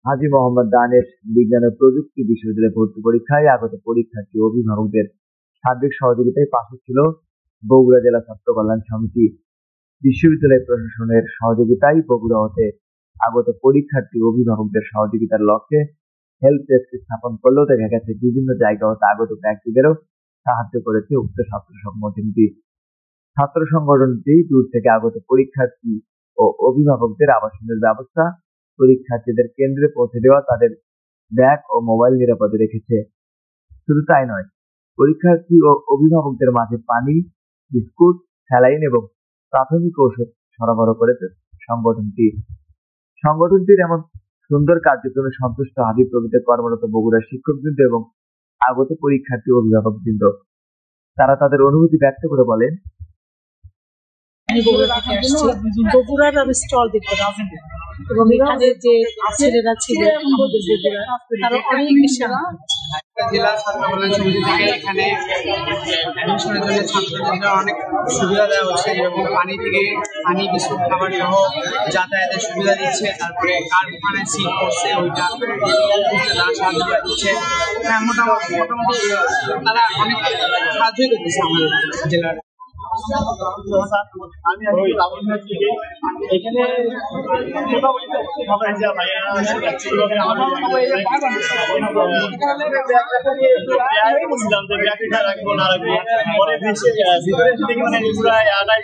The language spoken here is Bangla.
হাজী মোহাম্মদ দানেশ বিজ্ঞান ও প্রযুক্তি বিশ্ববিদ্যালয়ে ভর্তি পরীক্ষায় আগত পরীক্ষার্থী ও অভিভাবকদের সার্বিক সহযোগিতায় পাশ ছিল বগুড়া জেলা ছাত্র কল্যাণ সমিতি। বিশ্ববিদ্যালয় প্রশাসনের সহযোগিতায় বগুড়া হতে আগত পরীক্ষার্থী ও অভিভাবকদের সহযোগিতার লক্ষ্যে হেল্প ডেস্ক স্থাপন করলেও দেখা গেছে বিভিন্ন জায়গা হতে আগত ব্যক্তিদেরও সাহায্য করেছে উক্ত ছাত্র সংগঠনটি। ছাত্র সংগঠনটি দূর থেকে আগত পরীক্ষার্থী ও অভিভাবকদের আবাসনের ব্যবস্থা, পরীক্ষার্থীদের কেন্দ্রে পৌঁছে দেওয়া, তাদের ব্যাগ ও মোবাইল নিরাপদে রেখেছে। শুধু তাই নয়, পরীক্ষার্থী ও অভিভাবকদের মাঝে পানি, বিস্কুট, স্যালাইন এবং প্রাথমিক ঔষধ সরবরাহ করেছে সংগঠনটি। সংগঠনটির এমন সুন্দর কার্যক্রমে সন্তুষ্ট হাবিব প্রভৃতি কর্মরত বগুড়ার শিক্ষকবৃন্দ এবং আগত পরীক্ষার্থী ও অভিভাবকবৃন্দ। তারা তাদের অনুভূতি ব্যক্ত করে বলেন, আমি বগুড়া থেকে আসছি। বগুড়ার আমি স্টল দিব এবং এখানে যে ছেলেরা ছিল আমাদের বগুড়া, তারা অনেক বেশি জেলা ছাত্র কল্যাণ সমিতি থেকে এখানে অ্যাডমিশনের জন্য ছাত্রদের অনেক সুবিধা দেওয়া হচ্ছে, যেরকম পানি বিস্কুট খাবার সহ যাতায়াতের সুবিধা দিচ্ছে। তারপরে কার ওখানে সিট করছে ওইটা তারা সাহায্য দিচ্ছে। হ্যাঁ, মোটামুটি তারা অনেক সাহায্যই করতেছে আমাদের জেলার। আমি এখানে রাখবো না রাখবো পরে ভিতরে মানে ভাইয়েরা আমাদের